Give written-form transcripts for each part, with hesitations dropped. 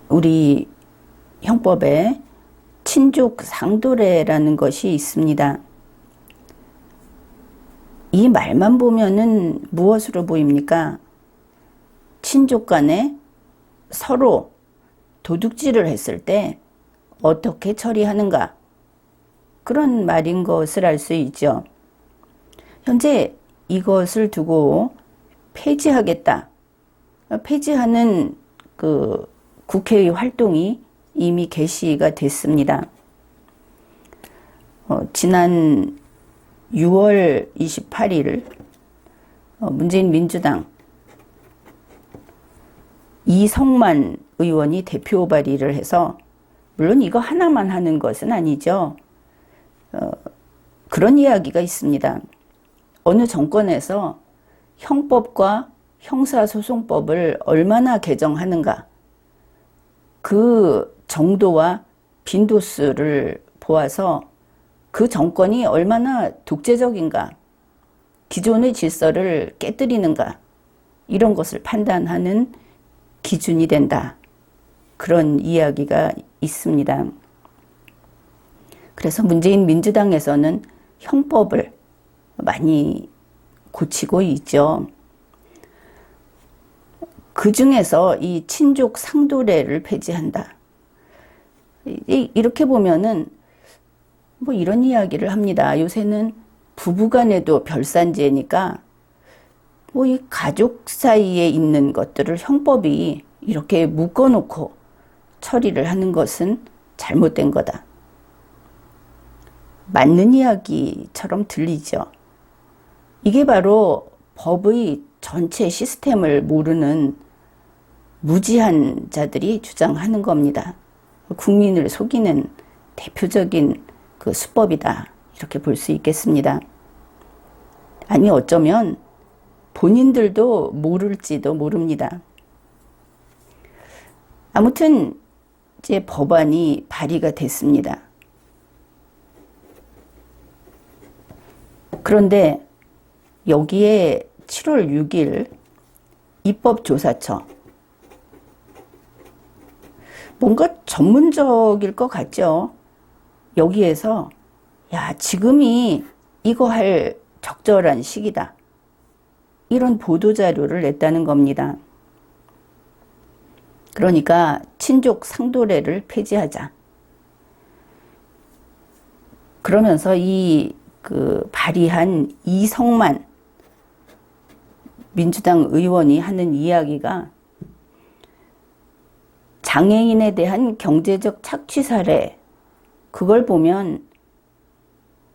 우리 형법에 친족 상도례라는 것이 있습니다. 이 말만 보면은 무엇으로 보입니까? 친족 간에 서로 도둑질을 했을 때 어떻게 처리하는가? 그런 말인 것을 알 수 있죠. 현재 이것을 두고 폐지하겠다. 폐지하는 그 국회의 활동이 이미 개시가 됐습니다. 지난 6월 28일 문재인 민주당 이성만 의원이 대표 발의를 해서, 물론 이거 하나만 하는 것은 아니죠. 그런 이야기가 있습니다. 어느 정권에서 형법과 형사소송법을 얼마나 개정하는가, 그 정도와 빈도수를 보아서 그 정권이 얼마나 독재적인가, 기존의 질서를 깨뜨리는가, 이런 것을 판단하는 기준이 된다. 그런 이야기가 있습니다. 그래서 문재인 민주당에서는 형법을 많이 고치고 있죠. 그 중에서 이 친족 상도례를 폐지한다. 이렇게 보면은 뭐 이런 이야기를 합니다. 요새는 부부간에도 별산제니까 뭐 이 가족 사이에 있는 것들을 형법이 이렇게 묶어놓고 처리를 하는 것은 잘못된 거다. 맞는 이야기처럼 들리죠. 이게 바로 법의 전체 시스템을 모르는 무지한 자들이 주장하는 겁니다. 국민을 속이는 대표적인 그 수법이다. 이렇게 볼 수 있겠습니다. 아니, 어쩌면 본인들도 모를지도 모릅니다. 아무튼 이제 법안이 발의가 됐습니다. 그런데 여기에 7월 6일 입법조사처, 뭔가 전문적일 것 같죠. 여기에서 야, 지금이 이거 할 적절한 시기다, 이런 보도자료를 냈다는 겁니다. 그러니까 친족 상도례를 폐지하자. 그러면서 발의한 이성만 민주당 의원이 하는 이야기가, 장애인에 대한 경제적 착취 사례, 그걸 보면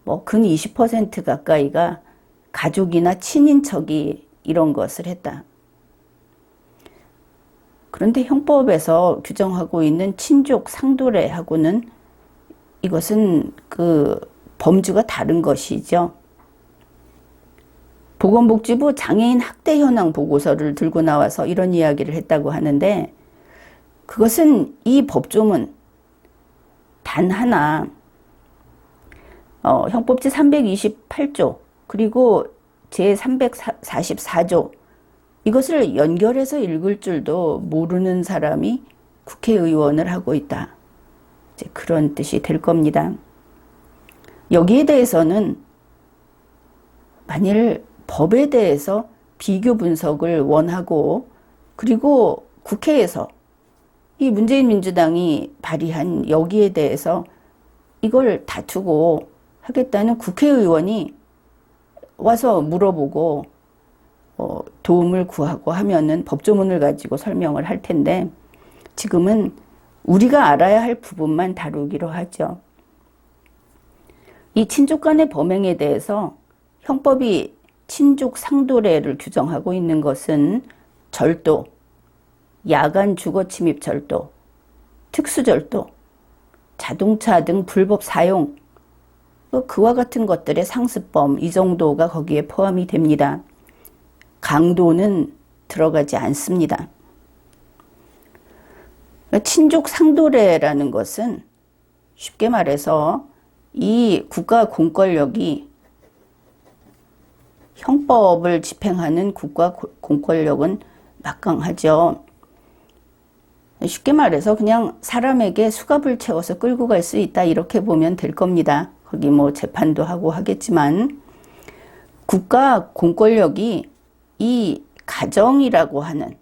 뭐 근 20% 가까이가 가족이나 친인척이 이런 것을 했다. 그런데 형법에서 규정하고 있는 친족 상도례하고는 이것은 그 범주가 다른 것이죠. 보건복지부 장애인 학대 현황 보고서를 들고 나와서 이런 이야기를 했다고 하는데, 그것은 이 법조문 단 하나, 형법제 328조 그리고 제 344조, 이것을 연결해서 읽을 줄도 모르는 사람이 국회의원을 하고 있다. 이제 그런 뜻이 될 겁니다. 여기에 대해서는 만일 법에 대해서 비교 분석을 원하고, 그리고 국회에서 이 문재인 민주당이 발의한 여기에 대해서 이걸 다투고 하겠다는 국회의원이 와서 물어보고 도움을 구하고 하면은 법조문을 가지고 설명을 할 텐데, 지금은 우리가 알아야 할 부분만 다루기로 하죠. 이 친족 간의 범행에 대해서 형법이 친족 상도례를 규정하고 있는 것은 절도, 야간 주거 침입 절도, 특수절도, 자동차 등 불법 사용, 그와 같은 것들의 상습범, 이 정도가 거기에 포함이 됩니다. 강도는 들어가지 않습니다. 친족 상도례라는 것은 쉽게 말해서 이 국가 공권력이, 형법을 집행하는 국가 공권력은 막강하죠. 쉽게 말해서 그냥 사람에게 수갑을 채워서 끌고 갈 수 있다, 이렇게 보면 될 겁니다. 거기 뭐 재판도 하고 하겠지만, 국가 공권력이 이 가정이라고 하는,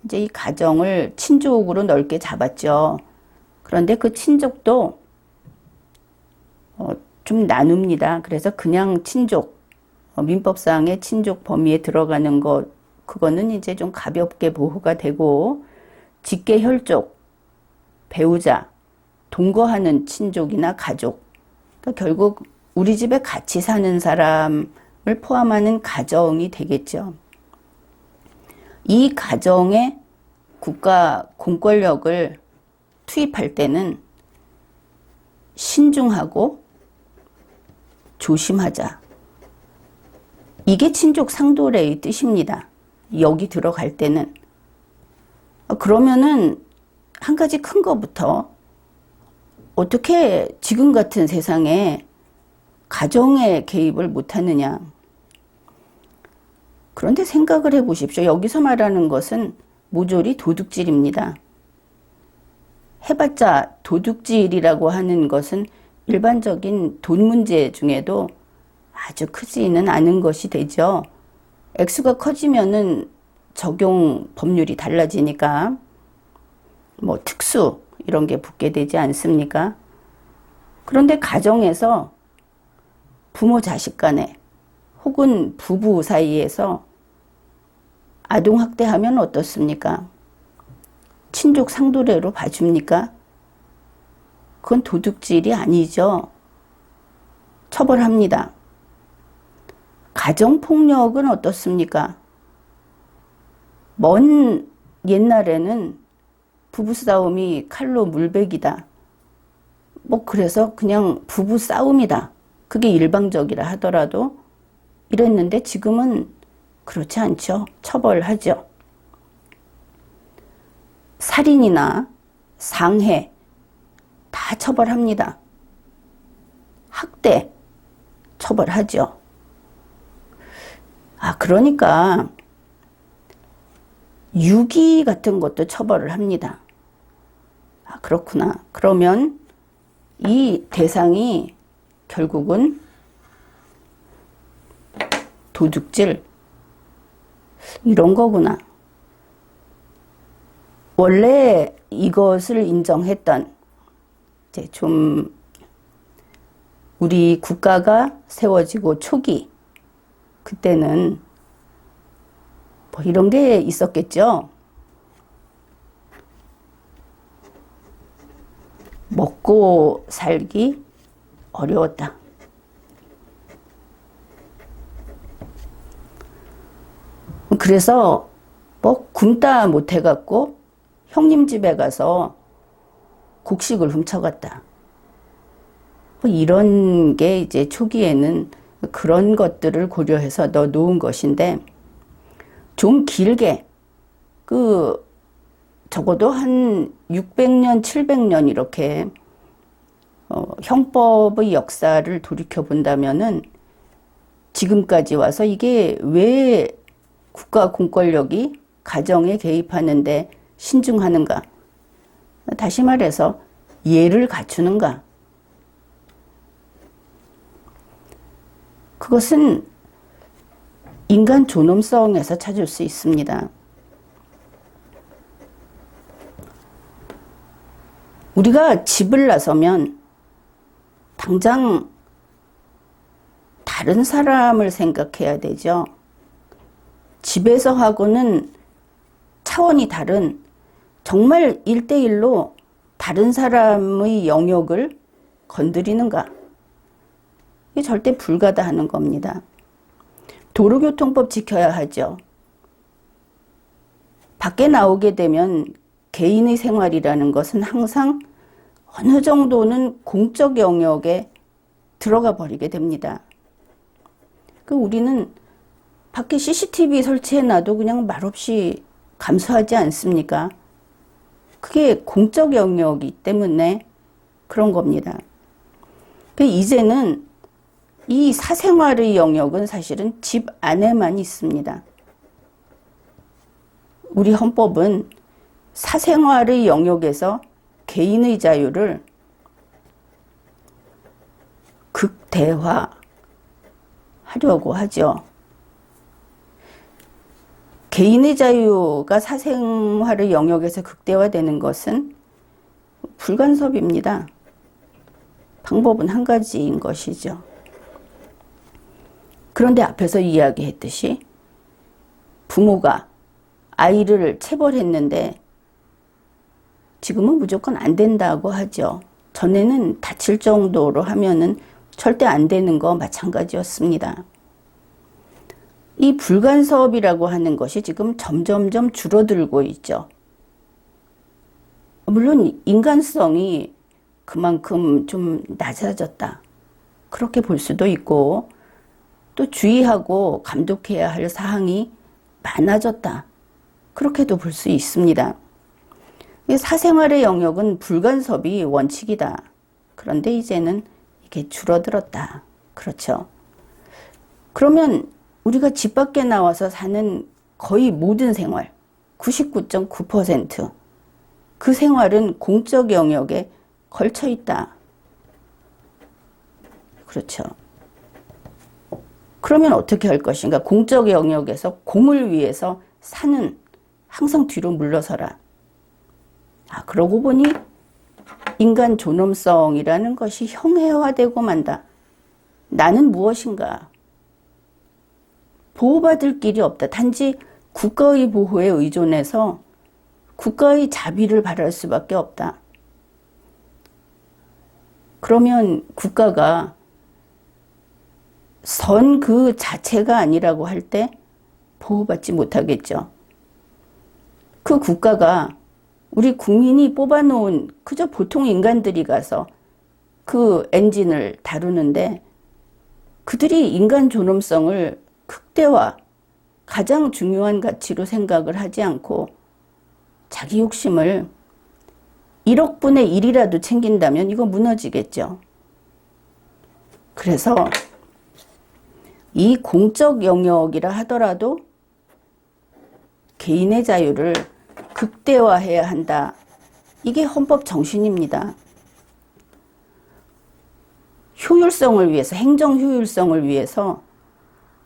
이제 이 가정을 친족으로 넓게 잡았죠. 그런데 그 친족도 좀 나눕니다. 그래서 그냥 친족, 민법상의 친족 범위에 들어가는 것, 그거는 이제 좀 가볍게 보호가 되고, 직계 혈족, 배우자, 동거하는 친족이나 가족, 그러니까 결국 우리 집에 같이 사는 사람을 포함하는 가정이 되겠죠. 이 가정에 국가 공권력을 투입할 때는 신중하고 조심하자. 이게 친족 상도례의 뜻입니다. 여기 들어갈 때는. 그러면은 한 가지 큰 거부터, 어떻게 지금 같은 세상에 가정에 개입을 못하느냐. 그런데 생각을 해보십시오. 여기서 말하는 것은 모조리 도둑질입니다. 해봤자 도둑질이라고 하는 것은 일반적인 돈 문제 중에도 아주 크지는 않은 것이 되죠. 액수가 커지면은 적용 법률이 달라지니까 뭐 특수 이런 게 붙게 되지 않습니까? 그런데 가정에서 부모 자식 간에 혹은 부부 사이에서 아동학대하면 어떻습니까? 친족 상도례로 봐줍니까? 그건 도둑질이 아니죠. 처벌합니다. 가정폭력은 어떻습니까? 먼 옛날에는 부부싸움이 칼로 물베기다. 뭐 그래서 그냥 부부싸움이다. 그게 일방적이라 하더라도 이랬는데 지금은 그렇지 않죠. 처벌하죠. 살인이나 상해 다 처벌합니다. 학대 처벌하죠. 그러니까 유기 같은 것도 처벌을 합니다. 그렇구나. 그러면 이 대상이 결국은 도둑질 이런 거구나. 원래 이것을 인정했던, 이제 좀 우리 국가가 세워지고 초기, 그때는 뭐 이런 게 있었겠죠. 먹고 살기 어려웠다. 그래서 뭐 굶다 못해갖고 형님 집에 가서 곡식을 훔쳐갔다. 뭐 이런 게 이제 초기에는 그런 것들을 고려해서 넣어놓은 것인데, 좀 길게 적어도 한 600년, 700년 이렇게 형법의 역사를 돌이켜 본다면은 지금까지 와서 이게 왜 국가 공권력이 가정에 개입하는데 신중하는가? 다시 말해서 예를 갖추는가? 그것은 인간 존엄성에서 찾을 수 있습니다. 우리가 집을 나서면 당장 다른 사람을 생각해야 되죠. 집에서 하고는 차원이 다른, 정말 1대1로 다른 사람의 영역을 건드리는가? 이게 절대 불가다하는 겁니다. 도로교통법 지켜야 하죠. 밖에 나오게 되면 개인의 생활이라는 것은 항상 어느 정도는 공적 영역에 들어가 버리게 됩니다. 우리는 밖에 CCTV 설치해놔도 그냥 말없이 감수하지 않습니까? 그게 공적 영역이기 때문에 그런 겁니다. 이제는 이 사생활의 영역은 사실은 집 안에만 있습니다. 우리 헌법은 사생활의 영역에서 개인의 자유를 극대화하려고 하죠. 개인의 자유가 사생활의 영역에서 극대화되는 것은 불간섭입니다. 방법은 한 가지인 것이죠. 그런데 앞에서 이야기했듯이 부모가 아이를 체벌했는데 지금은 무조건 안 된다고 하죠. 전에는 다칠 정도로 하면은 절대 안 되는 거 마찬가지였습니다. 이 불간섭이라고 하는 것이 지금 점점점 줄어들고 있죠. 물론 인간성이 그만큼 좀 낮아졌다. 그렇게 볼 수도 있고, 또 주의하고 감독해야 할 사항이 많아졌다. 그렇게도 볼 수 있습니다. 사생활의 영역은 불간섭이 원칙이다. 그런데 이제는 이게 줄어들었다. 그렇죠. 그러면 우리가 집 밖에 나와서 사는 거의 모든 생활, 99.9%, 그 생활은 공적 영역에 걸쳐 있다. 그렇죠. 그러면 어떻게 할 것인가? 공적 영역에서 공을 위해서 사는 항상 뒤로 물러서라. 그러고 보니 인간 존엄성이라는 것이 형해화되고 만다. 나는 무엇인가? 보호받을 길이 없다. 단지 국가의 보호에 의존해서 국가의 자비를 바랄 수밖에 없다. 그러면 국가가 선 그 자체가 아니라고 할 때 보호받지 못하겠죠. 그 국가가 우리 국민이 뽑아놓은 그저 보통 인간들이 가서 그 엔진을 다루는데 그들이 인간 존엄성을 극대화, 가장 중요한 가치로 생각을 하지 않고 자기 욕심을 1억 분의 1이라도 챙긴다면 이거 무너지겠죠. 그래서 이 공적 영역이라 하더라도 개인의 자유를 극대화해야 한다. 이게 헌법 정신입니다. 효율성을 위해서, 행정 효율성을 위해서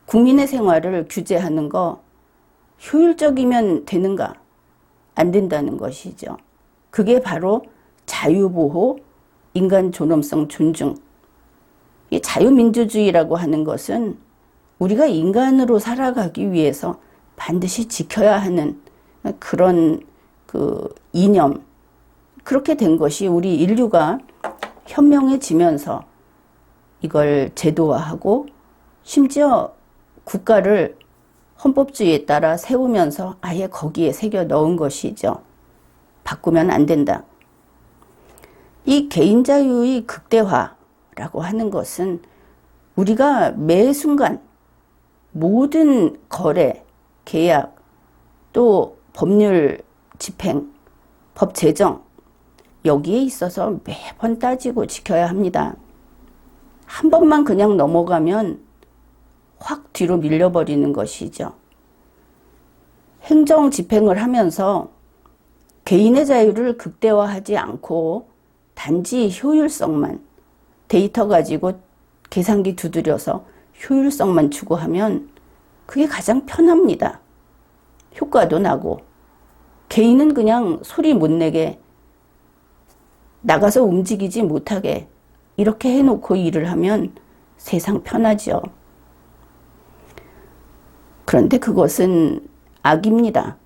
국민의 생활을 규제하는 거 효율적이면 되는가? 안 된다는 것이죠. 그게 바로 자유보호, 인간 존엄성 존중. 이 자유민주주의라고 하는 것은 우리가 인간으로 살아가기 위해서 반드시 지켜야 하는 그런 그 이념. 그렇게 된 것이 우리 인류가 현명해지면서 이걸 제도화하고 심지어 국가를 헌법주의에 따라 세우면서 아예 거기에 새겨 넣은 것이죠. 바꾸면 안 된다. 이 개인 자유의 극대화라고 하는 것은 우리가 매 순간 모든 거래, 계약, 또 법률 집행, 법 제정 여기에 있어서 매번 따지고 지켜야 합니다. 한 번만 그냥 넘어가면 확 뒤로 밀려버리는 것이죠. 행정 집행을 하면서 개인의 자유를 극대화하지 않고 단지 효율성만, 데이터 가지고 계산기 두드려서 효율성만 추구하면 그게 가장 편합니다. 효과도 나고 개인은 그냥 소리 못 내게 나가서 움직이지 못하게 이렇게 해놓고 일을 하면 세상 편하죠. 그런데 그것은 악입니다.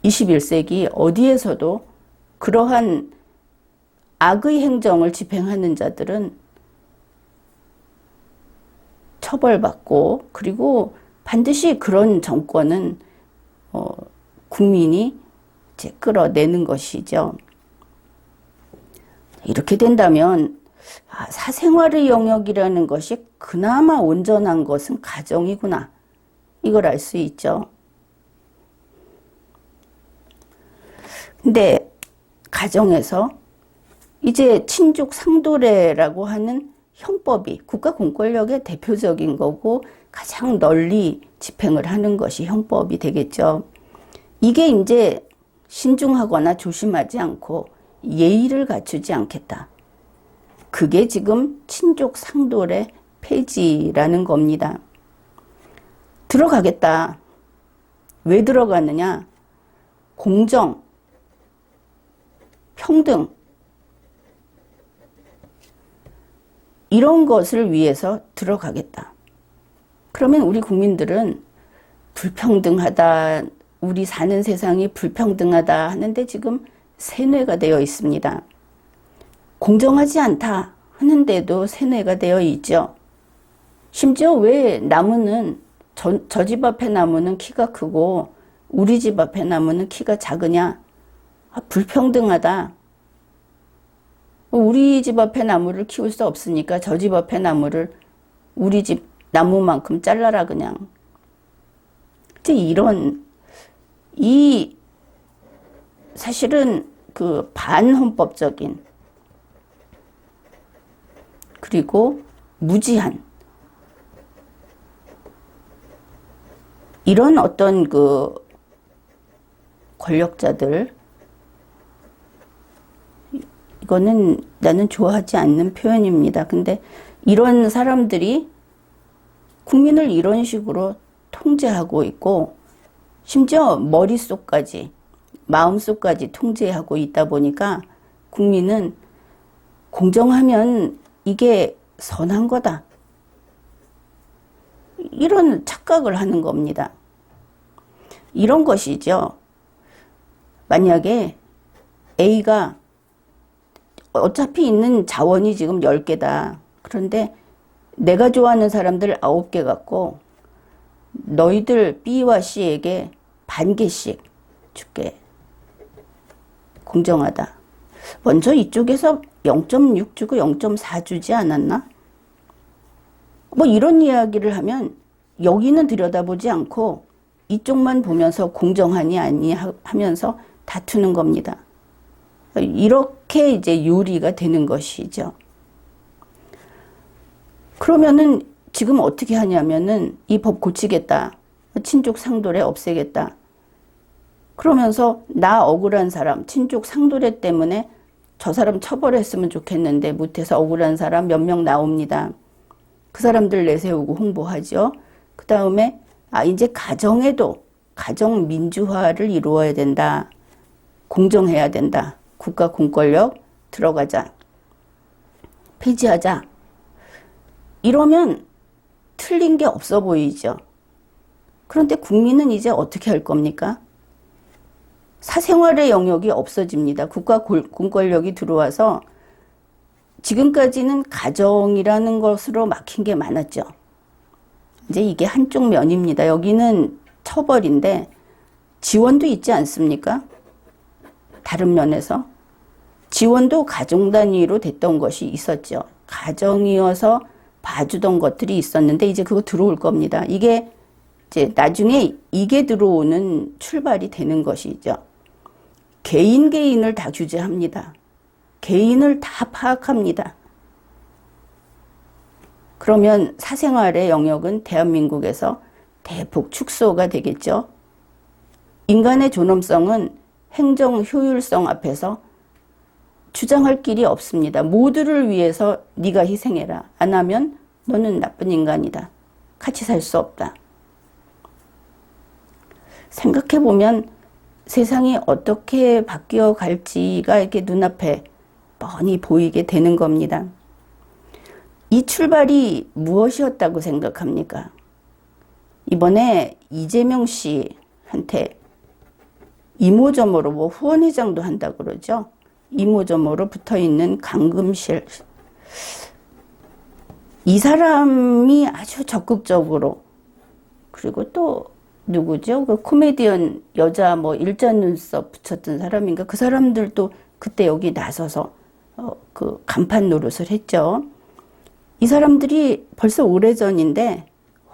21세기 어디에서도 그러한 악의 행정을 집행하는 자들은 처벌받고 그리고 반드시 그런 정권은 국민이 이제 끌어내는 것이죠. 이렇게 된다면 사생활의 영역이라는 것이 그나마 온전한 것은 가정이구나. 이걸 알 수 있죠. 근데 가정에서 이제 친족 상도례라고 하는 형법이 국가 공권력의 대표적인 거고 가장 널리 집행을 하는 것이 형법이 되겠죠. 이게 이제 신중하거나 조심하지 않고 예의를 갖추지 않겠다. 그게 지금 친족 상돌의 폐지라는 겁니다. 들어가겠다. 왜 들어가느냐? 공정, 평등, 이런 것을 위해서 들어가겠다. 그러면 우리 국민들은 불평등하다, 우리 사는 세상이 불평등하다 하는데 지금 세뇌가 되어 있습니다. 공정하지 않다 하는데도 세뇌가 되어 있죠. 심지어 왜 나무는 저 집 앞에 나무는 키가 크고 우리 집 앞에 나무는 키가 작으냐? 불평등하다. 우리 집 앞에 나무를 키울 수 없으니까 저 집 앞에 나무를 우리 집 나무만큼 잘라라 그냥. 이제 사실은 그 반헌법적인 그리고 무지한 이런 어떤 그 권력자들, 이거는 나는 좋아하지 않는 표현입니다. 근데 이런 사람들이 국민을 이런 식으로 통제하고 있고 심지어 머릿속까지 마음속까지 통제하고 있다 보니까 국민은 공정하면 이게 선한 거다. 이런 착각을 하는 겁니다. 이런 것이죠. 만약에 A가 어차피 있는 자원이 지금 10개다. 그런데 내가 좋아하는 사람들 9개 갖고 너희들 B와 C에게 반 개씩 줄게. 공정하다. 먼저 이쪽에서 0.6 주고 0.4 주지 않았나? 뭐 이런 이야기를 하면 여기는 들여다보지 않고 이쪽만 보면서 공정하니 아니 하면서 다투는 겁니다. 이렇게 이제 요리가 되는 것이죠. 그러면은 지금 어떻게 하냐면은 이 법 고치겠다. 친족 상도례 없애겠다. 그러면서 나 억울한 사람, 친족 상도례 때문에 저 사람 처벌했으면 좋겠는데 못해서 억울한 사람 몇 명 나옵니다. 그 사람들 내세우고 홍보하죠. 그 다음에 이제 가정에도 가정 민주화를 이루어야 된다. 공정해야 된다. 국가 공권력 들어가자. 폐지하자. 이러면 틀린 게 없어 보이죠. 그런데 국민은 이제 어떻게 할 겁니까? 사생활의 영역이 없어집니다. 국가 공권력이 들어와서 지금까지는 가정이라는 것으로 막힌 게 많았죠. 이제 이게 한쪽 면입니다. 여기는 처벌인데 지원도 있지 않습니까? 다른 면에서. 지원도 가정 단위로 됐던 것이 있었죠. 가정이어서 봐주던 것들이 있었는데 이제 그거 들어올 겁니다. 이게 이제 나중에 이게 들어오는 출발이 되는 것이죠. 개인을 다 규제합니다. 개인을 다 파악합니다. 그러면 사생활의 영역은 대한민국에서 대폭 축소가 되겠죠. 인간의 존엄성은 행정 효율성 앞에서 주장할 길이 없습니다. 모두를 위해서 네가 희생해라. 안 하면 너는 나쁜 인간이다. 같이 살 수 없다. 생각해보면 세상이 어떻게 바뀌어 갈지가 이렇게 눈앞에 뻔히 보이게 되는 겁니다. 이 출발이 무엇이었다고 생각합니까? 이번에 이재명 씨한테 이모저모로 뭐 후원회장도 한다고 그러죠. 이모저모로 붙어있는 강금실. 이 사람이 아주 적극적으로, 그리고 또 누구죠? 그 코미디언 여자 뭐 일자 눈썹 붙였던 사람인가? 그 사람들도 그때 여기 나서서 그 간판 노릇을 했죠. 이 사람들이 벌써 오래전인데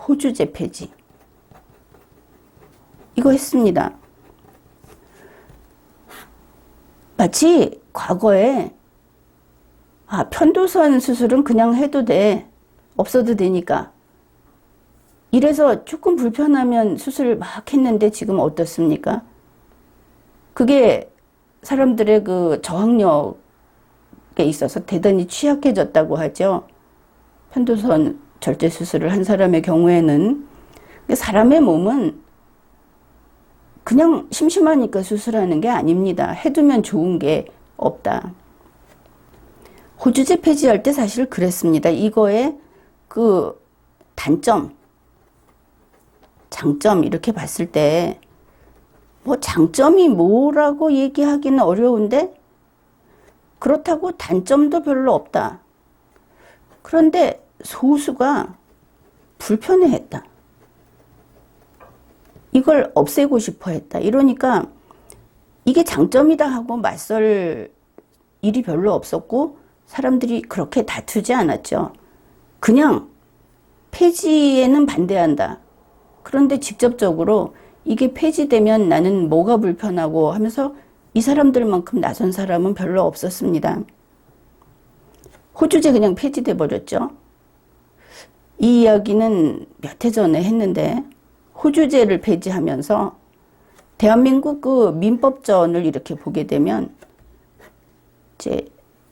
호주제 폐지 이거 했습니다. 마치 과거에 편도선 수술은 그냥 해도 돼. 없어도 되니까. 이래서 조금 불편하면 수술 막 했는데 지금 어떻습니까? 그게 사람들의 그 저항력에 있어서 대단히 취약해졌다고 하죠. 편도선 절제 수술을 한 사람의 경우에는. 사람의 몸은 그냥 심심하니까 수술하는 게 아닙니다. 해두면 좋은 게 없다. 호주제 폐지할 때 사실 그랬습니다. 이거의 그 단점, 장점 이렇게 봤을 때 뭐 장점이 뭐라고 얘기하기는 어려운데 그렇다고 단점도 별로 없다. 그런데 소수가 불편해했다. 이걸 없애고 싶어 했다. 이러니까 이게 장점이다 하고 맞설 일이 별로 없었고 사람들이 그렇게 다투지 않았죠. 그냥 폐지에는 반대한다. 그런데 직접적으로 이게 폐지되면 나는 뭐가 불편하고 하면서 이 사람들만큼 나선 사람은 별로 없었습니다. 호주제 그냥 폐지돼 버렸죠. 이 이야기는 몇 해 전에 했는데 호주제를 폐지하면서 대한민국 그 민법전을 이렇게 보게 되면 이제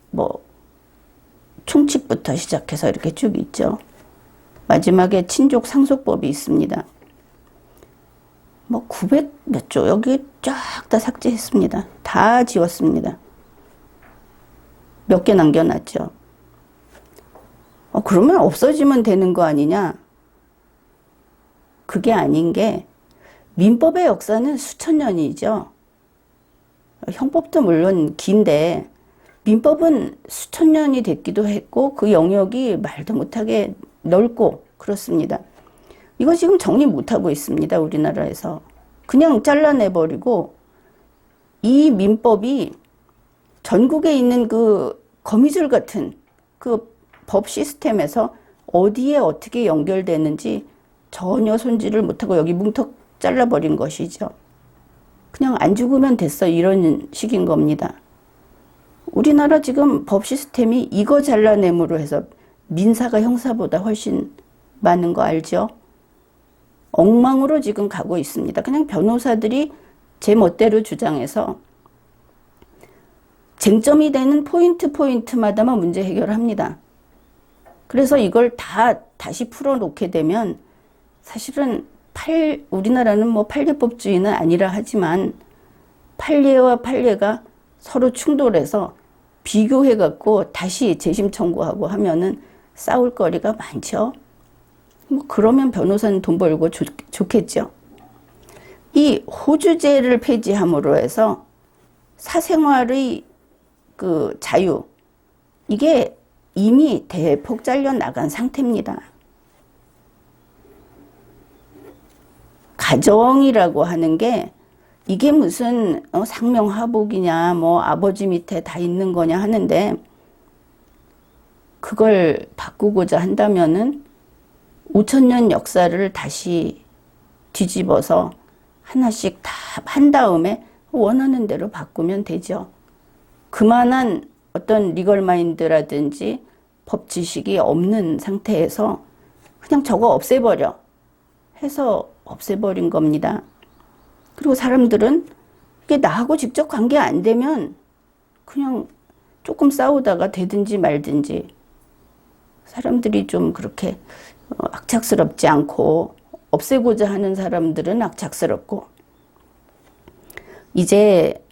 뭐 충칙부터 시작해서 이렇게 쭉 있죠. 마지막에 친족 상속법이 있습니다. 뭐 900 몇 조 여기 쫙 다 삭제했습니다. 다 지웠습니다. 몇 개 남겨놨죠. 그러면 없어지면 되는 거 아니냐? 그게 아닌 게 민법의 역사는 수천 년이죠. 형법도 물론 긴데 민법은 수천 년이 됐기도 했고 그 영역이 말도 못하게 넓고 그렇습니다. 이거 지금 정리 못하고 있습니다. 우리나라에서. 그냥 잘라내버리고 이 민법이 전국에 있는 그 거미줄 같은 그 법 시스템에서 어디에 어떻게 연결되는지 전혀 손질을 못하고 여기 뭉턱 잘라버린 것이죠. 그냥 안 죽으면 됐어 이런 식인 겁니다. 우리나라 지금 법 시스템이 이거 잘라냄으로 해서 민사가 형사보다 훨씬 많은 거 알죠? 엉망으로 지금 가고 있습니다. 그냥 변호사들이 제 멋대로 주장해서 쟁점이 되는 포인트마다만 문제 해결합니다. 그래서 이걸 다시 풀어놓게 되면 사실은 우리나라는 뭐 판례법주의는 아니라 하지만 판례와 판례가 서로 충돌해서 비교해갖고 다시 재심 청구하고 하면은 싸울 거리가 많죠. 뭐 그러면 변호사는 돈 벌고 좋겠죠. 이 호주제를 폐지함으로 해서 사생활의 그 자유, 이게 이미 대폭 잘려나간 상태입니다. 가정이라고 하는 게 이게 무슨 상명하복이냐 뭐 아버지 밑에 다 있는 거냐 하는데 그걸 바꾸고자 한다면은 5,000년 역사를 다시 뒤집어서 하나씩 다 한 다음에 원하는 대로 바꾸면 되죠. 그만한 어떤 리걸 마인드라든지 법 지식이 없는 상태에서 그냥 저거 없애버려 해서 없애버린 겁니다. 그리고 사람들은 이게 나하고 직접 관계 안 되면 그냥 조금 싸우다가 되든지 말든지 사람들이 좀 그렇게 악착스럽지 않고 없애고자 하는 사람들은 악착스럽고 이제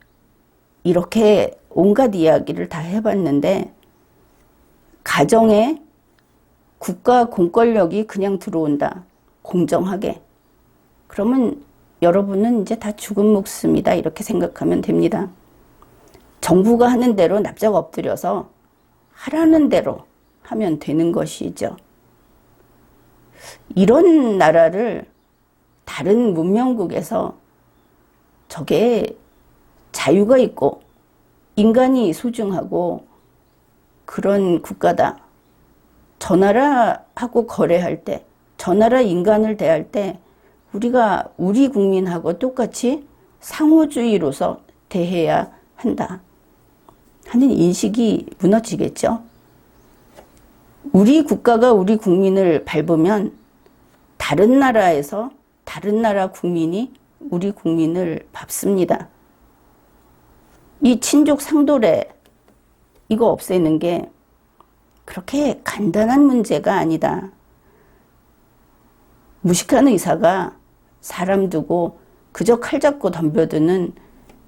이렇게 온갖 이야기를 다 해봤는데 가정에 국가 공권력이 그냥 들어온다. 공정하게. 그러면 여러분은 이제 다 죽은 목숨이다. 이렇게 생각하면 됩니다. 정부가 하는 대로 납작 엎드려서 하라는 대로 하면 되는 것이죠. 이런 나라를 다른 문명국에서 저게 자유가 있고 인간이 소중하고 그런 국가다. 저 나라하고 거래할 때, 저 나라 인간을 대할 때 우리가 우리 국민하고 똑같이 상호주의로서 대해야 한다 하는 인식이 무너지겠죠. 우리 국가가 우리 국민을 밟으면 다른 나라에서 다른 나라 국민이 우리 국민을 밟습니다. 이 친족 상도례 이거 없애는 게 그렇게 간단한 문제가 아니다. 무식한 의사가 사람 두고 그저 칼 잡고 덤벼드는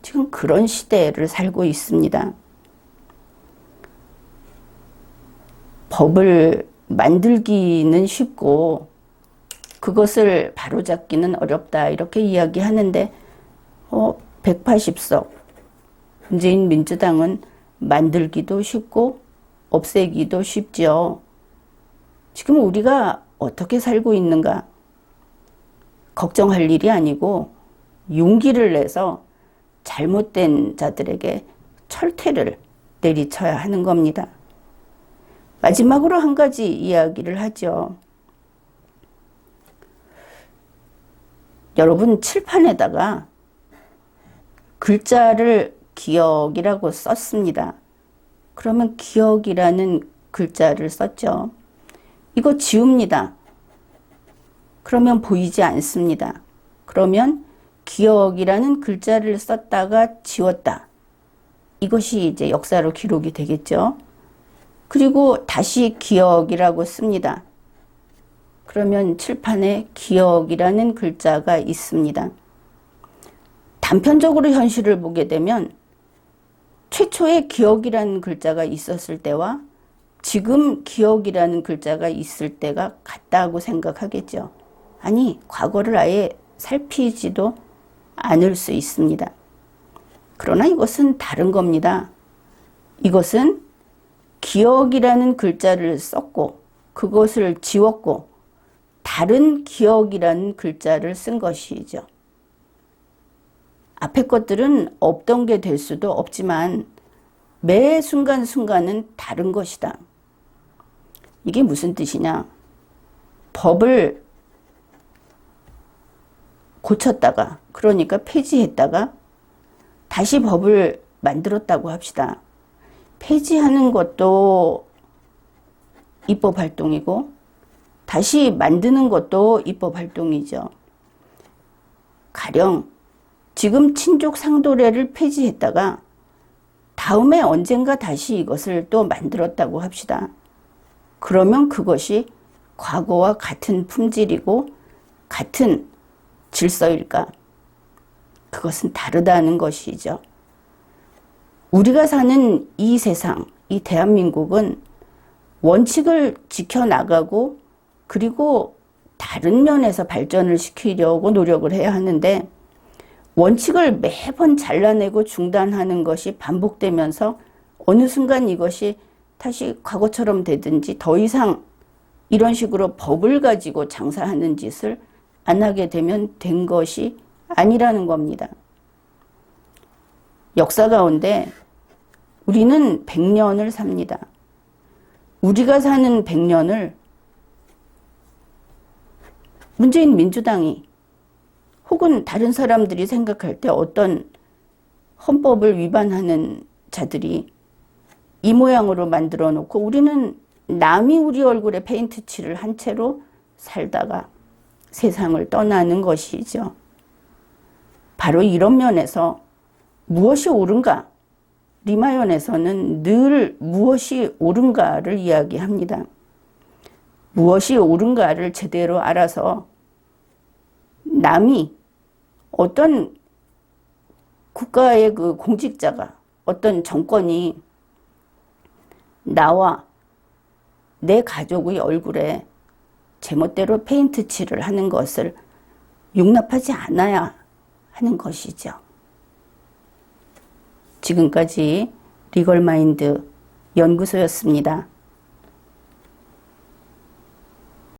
지금 그런 시대를 살고 있습니다. 법을 만들기는 쉽고 그것을 바로잡기는 어렵다 이렇게 이야기하는데 180석 문재인 민주당은 만들기도 쉽고 없애기도 쉽죠. 지금 우리가 어떻게 살고 있는가 걱정할 일이 아니고 용기를 내서 잘못된 자들에게 철퇴를 내리쳐야 하는 겁니다. 마지막으로 한 가지 이야기를 하죠. 여러분 칠판에다가 글자를 기억이라고 썼습니다. 그러면 기억이라는 글자를 썼죠. 이거 지웁니다. 그러면 보이지 않습니다. 그러면 기억이라는 글자를 썼다가 지웠다. 이것이 이제 역사로 기록이 되겠죠. 그리고 다시 기억이라고 씁니다. 그러면 칠판에 기억이라는 글자가 있습니다. 단편적으로 현실을 보게 되면 최초에 기억이라는 글자가 있었을 때와 지금 기억이라는 글자가 있을 때가 같다고 생각하겠죠. 아니, 과거를 아예 살피지도 않을 수 있습니다. 그러나 이것은 다른 겁니다. 이것은 기억이라는 글자를 썼고 그것을 지웠고 다른 기억이라는 글자를 쓴 것이죠. 앞에 것들은 없던 게 될 수도 없지만 매 순간순간은 다른 것이다. 이게 무슨 뜻이냐? 법을 고쳤다가, 그러니까 폐지했다가 다시 법을 만들었다고 합시다. 폐지하는 것도 입법 활동이고 다시 만드는 것도 입법 활동이죠. 가령 지금 친족 상도례를 폐지했다가 다음에 언젠가 다시 이것을 또 만들었다고 합시다. 그러면 그것이 과거와 같은 품질이고 같은 질서일까? 그것은 다르다는 것이죠. 우리가 사는 이 세상, 이 대한민국은 원칙을 지켜나가고 그리고 다른 면에서 발전을 시키려고 노력을 해야 하는데 원칙을 매번 잘라내고 중단하는 것이 반복되면서 어느 순간 이것이 다시 과거처럼 되든지 더 이상 이런 식으로 법을 가지고 장사하는 짓을 안 하게 되면 된 것이 아니라는 겁니다. 역사 가운데 우리는 100년을 삽니다. 우리가 사는 100년을 문재인 민주당이 혹은 다른 사람들이 생각할 때 어떤 헌법을 위반하는 자들이 이 모양으로 만들어 놓고 우리는 남이 우리 얼굴에 페인트 칠을 한 채로 살다가 세상을 떠나는 것이죠. 바로 이런 면에서 무엇이 옳은가? 리마연에서는 늘 무엇이 옳은가를 이야기합니다. 무엇이 옳은가를 제대로 알아서 남이 어떤 국가의 그 공직자가 어떤 정권이 나와 내 가족의 얼굴에 제멋대로 페인트 칠을 하는 것을 용납하지 않아야 하는 것이죠. 지금까지 리걸마인드 연구소였습니다.